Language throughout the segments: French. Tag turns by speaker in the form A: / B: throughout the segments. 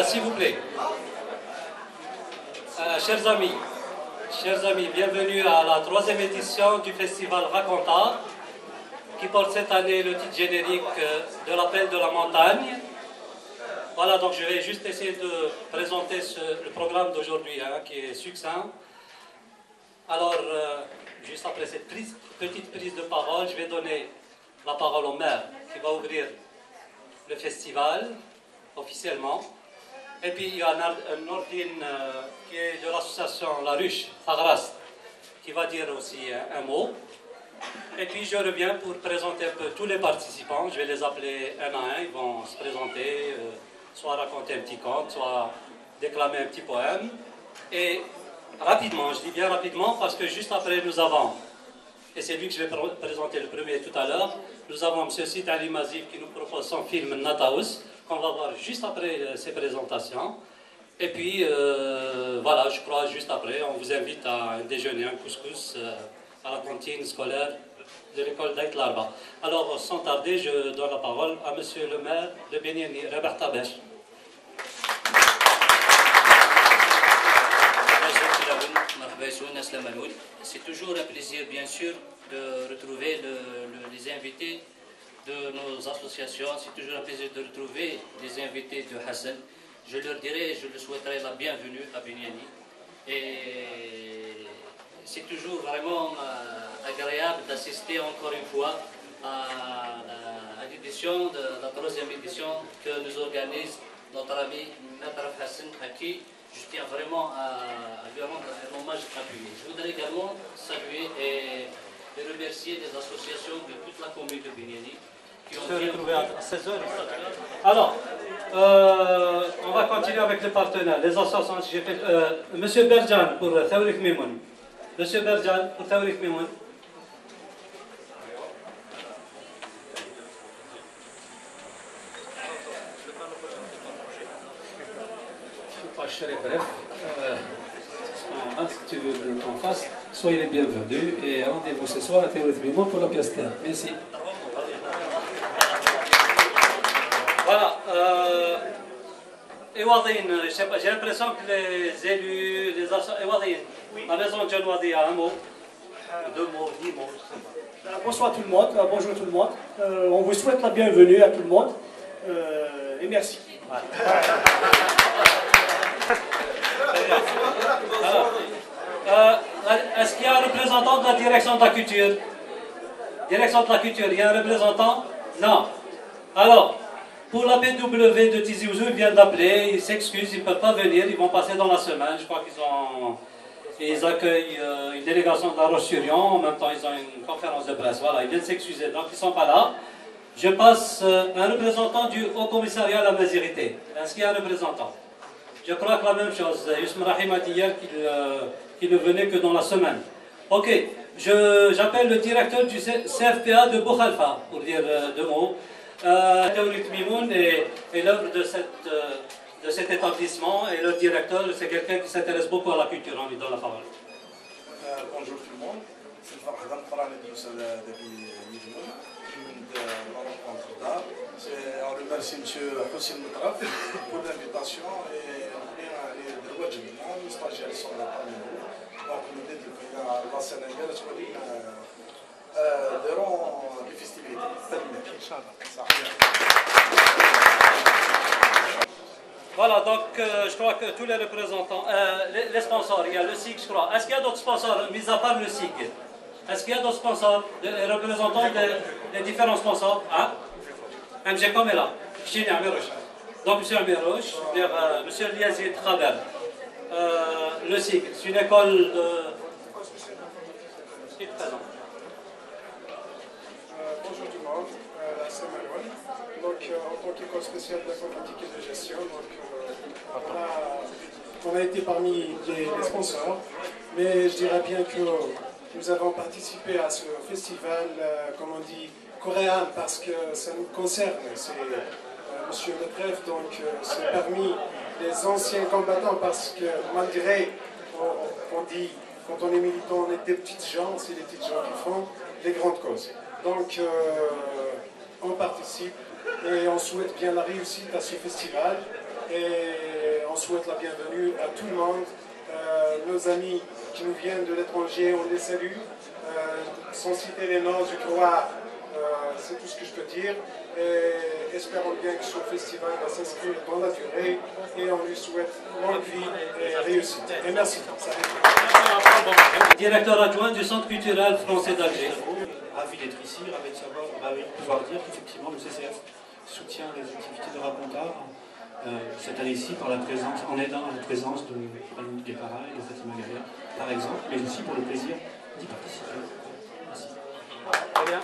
A: S'il vous plaît, chers amis, bienvenue à la 3e édition du festival Raconta, qui porte cette année le titre générique de l'appel de la montagne. Voilà, donc je vais juste essayer de présenter le programme d'aujourd'hui, hein, qui est succinct. Alors, juste après cette petite prise de parole, je vais donner la parole au maire qui va ouvrir le festival officiellement. Et puis il y a Nordine qui est de l'association La Ruche, Sagras, qui va dire aussi un mot. Et puis je reviens pour présenter un peu tous les participants. Je vais les appeler un à un, ils vont se présenter, soit raconter un petit conte, soit déclamer un petit poème. Et rapidement, je dis bien rapidement parce que juste après nous avons, et c'est lui que je vais présenter le premier tout à l'heure, nous avons M. Sid Ali Mazif qui nous propose son film Nataous, qu'on va voir juste après ces présentations. Et puis, voilà, je crois juste après, on vous invite à un déjeuner, un couscous à la cantine scolaire de l'école d'Aït Larba. Alors, sans tarder, je donne la parole à Monsieur le maire de Bignani, Robert Tabesh.
B: C'est toujours un plaisir, bien sûr, de retrouver les invités de nos associations. C'est toujours un plaisir de retrouver les invités de Hassan. Je leur dirai, je leur souhaiterai la bienvenue à Bignani. Et c'est toujours vraiment agréable d'assister encore une fois à l'édition, de la 3e édition que nous organise notre ami Maître Hassan, à qui je tiens vraiment à lui rendre un hommage appuyé. Je voudrais également saluer et remercier les associations de toute la commune de Bignani qui ont bien retrouvé à 16h.
A: Alors, on va continuer avec les partenaires, les associations. Monsieur Berjan pour Tawrik Mimoun. Monsieur Berjan pour Tawrik Mimoun. Je serai bref. Si tu veux qu'on fasse, soyez les bienvenus et rendez-vous ce soir à Tawrik Mimoun pour la pièce terre. Merci. Voilà. J'ai l'impression que les élus, les associations, la maison de John Wadi a un mot, 2 mots, 10 mots.
C: Bonsoir tout le monde, bonjour tout le monde. On vous souhaite la bienvenue à tout le monde et merci.
A: Est-ce qu'il y a un représentant de la direction de la culture? Direction de la culture, il y a un représentant? Non. Alors, pour la PW de Tizi Ouzou, ils viennent d'appeler, ils s'excusent, ils ne peuvent pas venir, ils vont passer dans la semaine. Je crois qu'ils accueillent une délégation de la Roche-sur-Yon, en même temps ils ont une conférence de presse. Voilà, ils viennent s'excuser, donc ils ne sont pas là. Je passe un représentant du Haut Commissariat à la Mésérité. Est-ce qu'il y a un représentant? Je crois que la même chose. Youssef Rahim a dit hier qu'il ne venait que dans la semaine. Ok, j'appelle le directeur du CFPA de Boukhalfa pour dire 2 mots. Tawrik Mimoun est l'œuvre de cet établissement et le directeur, c'est quelqu'un qui s'intéresse beaucoup à la culture. On lui donne la parole.
D: Bonjour tout le monde. C'est Farhadan Farani de Mimoun. On remercie M. Hossein Moutraf pour l'invitation et on est les stagiaires sont là parmi nous. Donc nous dédions à la Sénégal durant les festivités.
A: Voilà, donc je crois que tous les représentants, les sponsors, il y a le SIG, je crois. Est-ce qu'il y a d'autres sponsors, mis à part le SIG? Est-ce qu'il y a d'autres sponsors, les représentants des différents sponsors? Hein? MGCOM est là. Donc, M. Amirouche, M. Liazid Khader, le SIG, c'est une école de.
E: Bonjour tout le monde, c'est Manuel. Donc, en tant qu'école spéciale d'informatique et de gestion, donc, on a on a été parmi les sponsors, mais je dirais bien que nous avons participé à ce festival, comme on dit, coréen, parce que ça nous concerne. C'est Monsieur Le Greffe, donc c'est parmi les anciens combattants, parce que malgré, on dit, quand on est militant, on est des petites gens, c'est les petites gens qui font les grandes causes. Donc on participe et on souhaite bien la réussite à ce festival et on souhaite la bienvenue à tout le monde. Nos amis qui nous viennent de l'étranger, on les salue. Sans citer les noms, je crois, c'est tout ce que je peux dire. Et espérons bien que ce festival va s'inscrire dans la durée et on lui souhaite longue vie et réussite. Et merci.
A: Directeur adjoint du Centre culturel français d'Alger.
F: Ravi d'être ici, ravi de savoir, ravi de pouvoir dire qu'effectivement le CCF soutient les activités de Racontar cette année-ci par la présence, en aidant à la présence de Fanny Guépara et de Fatima Garia, par exemple, mais aussi pour le plaisir d'y participer. Merci. Très bien.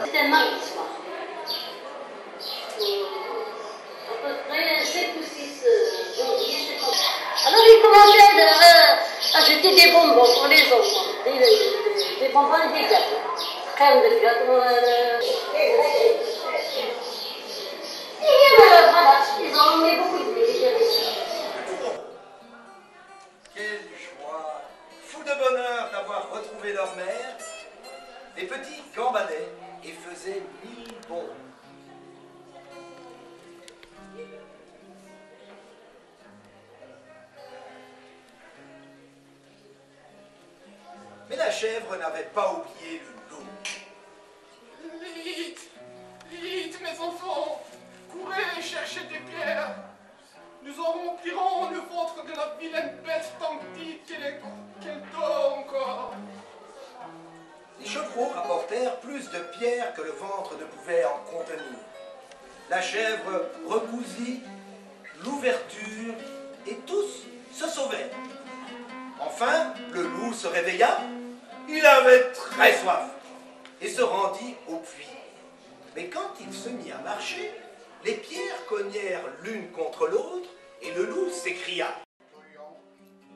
G: C'est un maïs. À peu près 7 ou 6 janvier. Alors ils commençaient à jeter des bonbons pour les enfants. Des bonbons et des gâteaux. Crème de gâteau. Et voilà, ils ont emmené beaucoup de blé.
H: Quelle joie! Fou de bonheur d'avoir retrouvé leur mère. Les petits gambadaient et faisaient 1000 bonds. Mais la chèvre n'avait pas oublié le loup.
I: Vite, vite, mes enfants, courez chercher des pierres. Nous en remplirons le ventre de la vilaine bête tant petite qu'elle dort encore.
H: Les chevreaux rapportèrent plus de pierres que le ventre ne pouvait en contenir. La chèvre recousit l'ouverture et tous se sauvèrent. Enfin, le loup se réveilla. Il avait très soif et se rendit au puits. Mais quand il se mit à marcher, les pierres cognèrent l'une contre l'autre et le loup s'écria.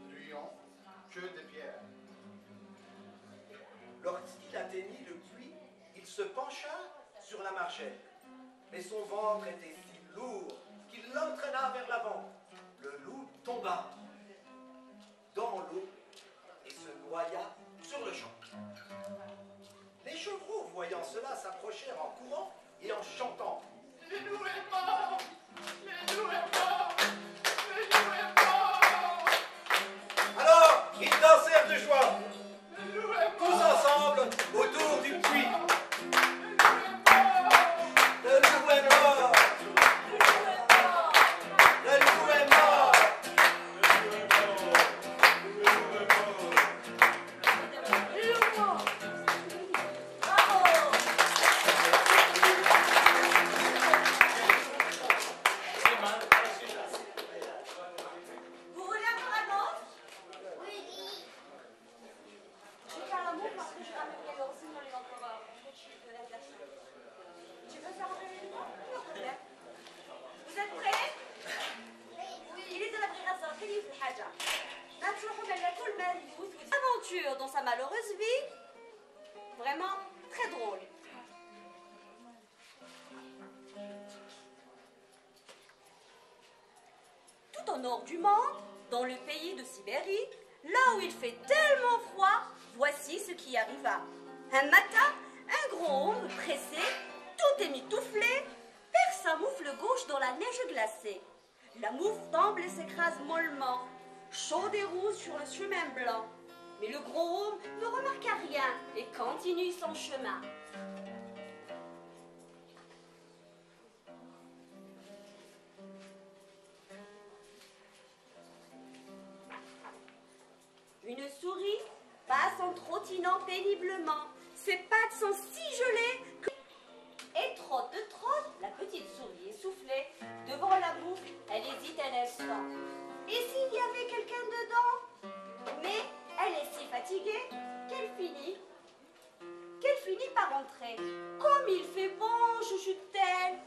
I: Duyons, que des pierres.
H: Lorsqu'il atteignit le puits, il se pencha sur la margelle. Mais son ventre était si lourd qu'il l'entraîna vers l'avant. Le loup tomba dans l'eau et se noya sur le champ. Les chevreaux, voyant cela, s'approchèrent en courant et en chantant.
I: Le loup est mort! Le loup est mort! Le loup est mort!
H: Alors, ils dansèrent de joie,
I: Le loup est
H: tous
I: mort!
H: ensemble, autour du puits.
I: Le loup est mort!
H: Le loup est mort! Le loup est mort!
J: Vous voulez encore un autre? Oui. Je vais faire l'amour parce que je ramène les rosines dans les entrevorts. Tu veux faire entrer les doigts? Pas de problème. Vous êtes prêts? Oui. Il est de la brigade خليه في الحاجة. نروحوا من كل ما يفوت. Aventure dans sa malheureuse vie. Vraiment très drôle. Tout au nord du monde, dans le pays de Sibérie, là où il fait tellement froid, voici ce qui arriva. Un matin, un grand homme pressé, tout émitouflé, perd sa moufle gauche dans la neige glacée. La moufle tombe et s'écrase mollement, chaude et rouge sur le chemin blanc. Mais le gros homme ne remarqua rien et continue son chemin. Une souris passe en trottinant péniblement. Ses pattes sont si gelées que... Et trotte, la petite souris essoufflée, devant la bouffe, elle hésite un instant. Et s'il y avait quelqu'un dedans? Mais elle est si fatiguée qu'elle finit par entrer. Comme il fait bon, chuchote-t-elle.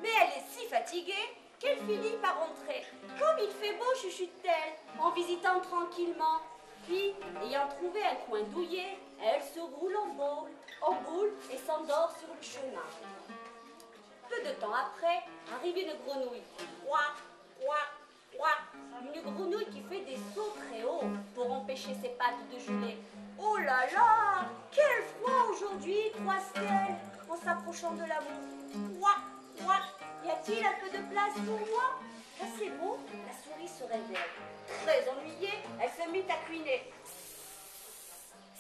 J: Mais elle est si fatiguée qu'elle finit par entrer. Comme il fait beau, chuchote-t-elle, en visitant tranquillement. Puis, ayant trouvé un coin douillet, elle se roule en boule et s'endort sur le chemin. Peu de temps après, arrive une grenouille. Ouah, ouah, ouah. Une grenouille qui fait des sauts très hauts pour empêcher ses pattes de geler. Oh là là, quel froid aujourd'hui, croise-t-elle en s'approchant de la bouffe. Ouah, ouah. Y a-t-il un peu de place pour moi? Assez beau, la souris se réveille. Très ennuyée, elle se mit à cuiner.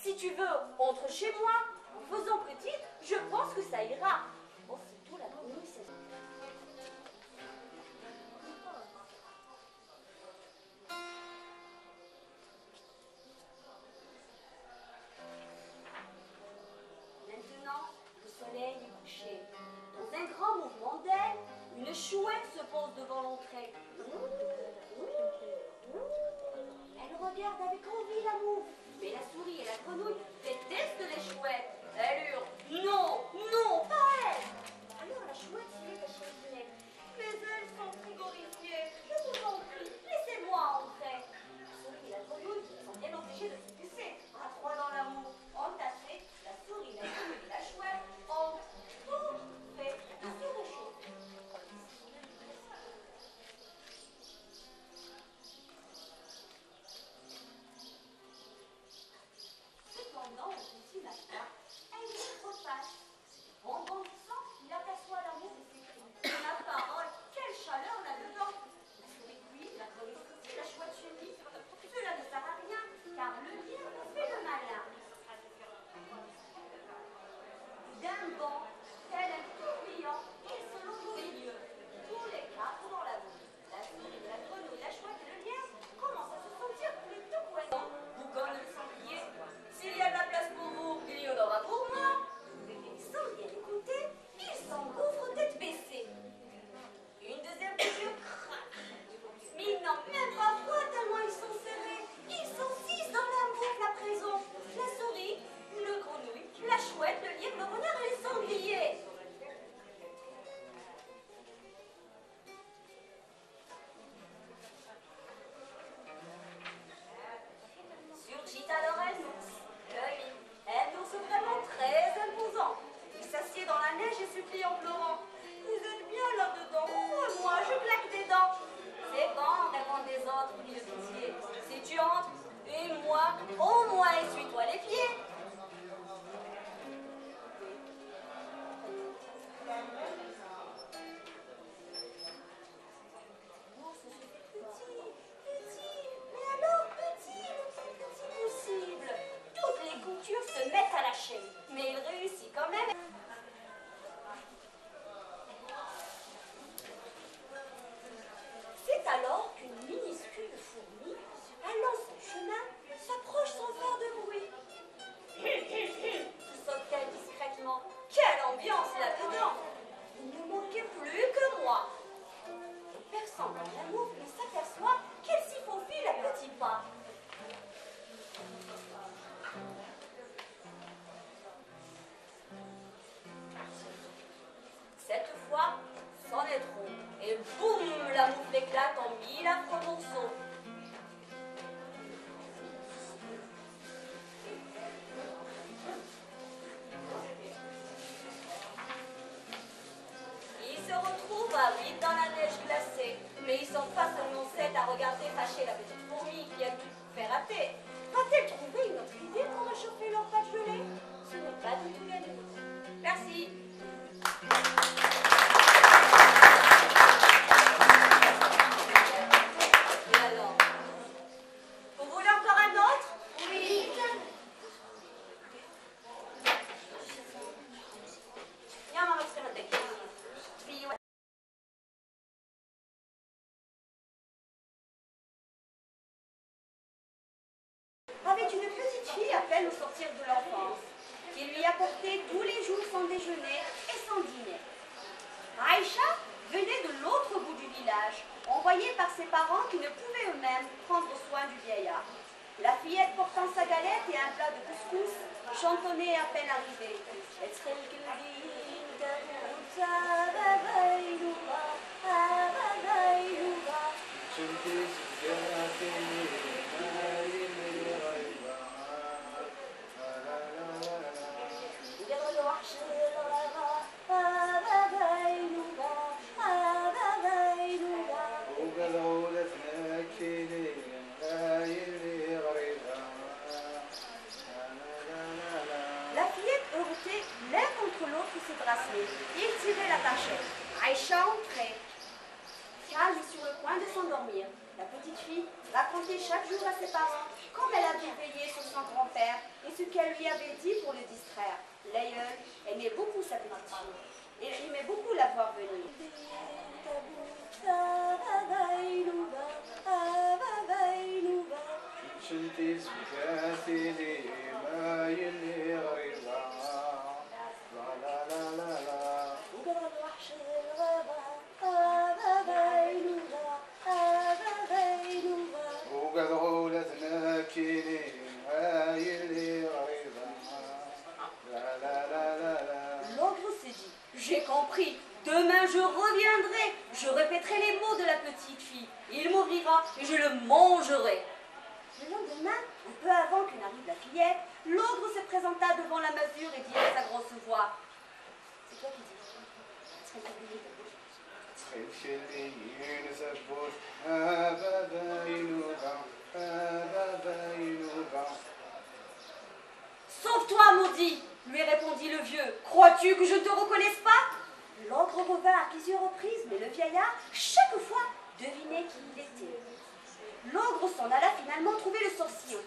J: Si tu veux, entre chez moi. En faisant petite, je pense que ça ira. Aussitôt, la grenouille s'est... Maintenant, le soleil est couché. Dans un grand mouvement d'aile, une chouette se pose devant l'entrée. Elle regarde avec envie la mouffe. Mais la souris et la grenouille détestent les chouettes. Elle hurle: non, non, pas elle. Alors la chouette s'y met à chouiner. Mais elles sont frigorifiées. Je vous en prie, laissez-moi entrer. La souris et la grenouille sont bien obligées de se pousser à trois dans l'amour. Entassées, la souris, la grenouille et la chouette ont tout fait se réchauffer. Cependant, au petit matin, elle y repasse. En bondissant, il aperçoit l'amour et s'écrie: ma parole, quelle chaleur là-dedans! La souris cuit, la grenouille aussi, la chouette chenille. Cela ne sert à rien, car le lien fait le malin. D'un bond, tel un tourbillon, ils se logent au milieu. Tous les quatre dans la boue. La souris, la grenouille, la chouette et le lien commencent à se sentir plutôt poisons. Bougon le sanglier. S'il y a de la place pour vous, il y en aura pour moi. Sans bien écouter, ils s'engouffrent tête baissée. Une deuxième mesure craque. Mais ils n'ont même pas froid tellement ils sont serrés. Ils sont six dans la bouffe à présent. La souris, le grenouille, la chouette, le lièvre, le renard et les sangliers. Surgit alors un ours. Oui, un ours vraiment très imposant. Il s'assied dans la neige et supplie en pleurant: vous êtes bien là-dedans, ouvre-moi, je claque des dents. C'est bon, répondent les autres, pris de pitié. Si tu entres, et moi, au moins essuie-toi les pieds. L'ours se fait petit, mais alors petit, le plus petit possible. Toutes les coutures se mettent à lâcher, mais il réussit quand même. C'est alors qu'une minuscule fourmi, allant son chemin, s'approche sans faire de bruit. Saute-t-elle discrètement. Quelle ambiance là-dedans! Il ne manquait plus que moi. Perçant dans la mouffe, il s'aperçoit qu'elle s'y faufile à petits pas. avait une petite fille à peine au sortir de l'enfance, qui lui apportait tous les jours son déjeuner et son dîner. Aïcha venait de l'autre bout du village, envoyée par ses parents qui ne pouvaient eux-mêmes prendre soin du vieillard. La fillette portant sa galette et un plat de couscous chantonnait à peine arrivée. La fillette heurtait l'un contre l'autre ses bracelets. Il tirait la tachette. Aïcha entrait, calme sur le point de s'endormir. La petite fille racontait chaque jour à ses parents comme elle avait veillé sur son grand-père et ce qu'elle lui avait dit pour le distraire. L'aïeul aimait beaucoup sa petite fille et aimait beaucoup la voir venir. L'ogre se dit, j'ai compris, demain je reviendrai, je répéterai les mots de la petite fille, il m'ouvrira et je le mangerai. Le lendemain, un peu avant que n'arrive la fillette, l'ogre se présenta devant la masure et dit à sa grosse voix, c'est toi qui dis, sauve-toi, maudit, lui répondit le vieux. Crois-tu que je ne te reconnaisse pas? L'ogre revint à plusieurs reprises, mais le vieillard, chaque fois, devinait qui il était. L'ogre s'en alla finalement trouver le sorcier.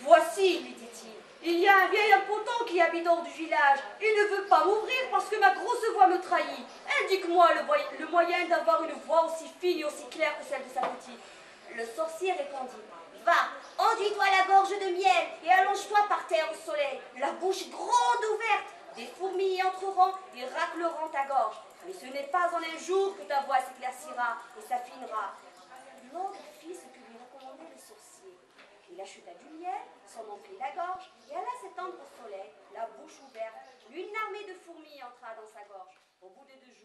J: Voici, lui dit-il, il y a un vieil impotent qui habite hors du village. Il ne veut pas m'ouvrir parce que ma grosse voix me trahit. Indique-moi le moyen d'avoir une voix aussi fine et aussi claire que celle de sa petite. Le sorcier répondit, va, enduis-toi la gorge de miel et allonge-toi par terre au soleil, la bouche grande ouverte. Des fourmis y entreront et racleront ta gorge. Mais ce n'est pas en un jour que ta voix s'éclaircira et s'affinera. L'ogre fit ce que lui recommandait le sorcier. Il acheta du miel, s'en emplit la gorge et alla s'étendre au soleil, la bouche ouverte. Une armée de fourmis entra dans sa gorge. Au bout de 2 jours,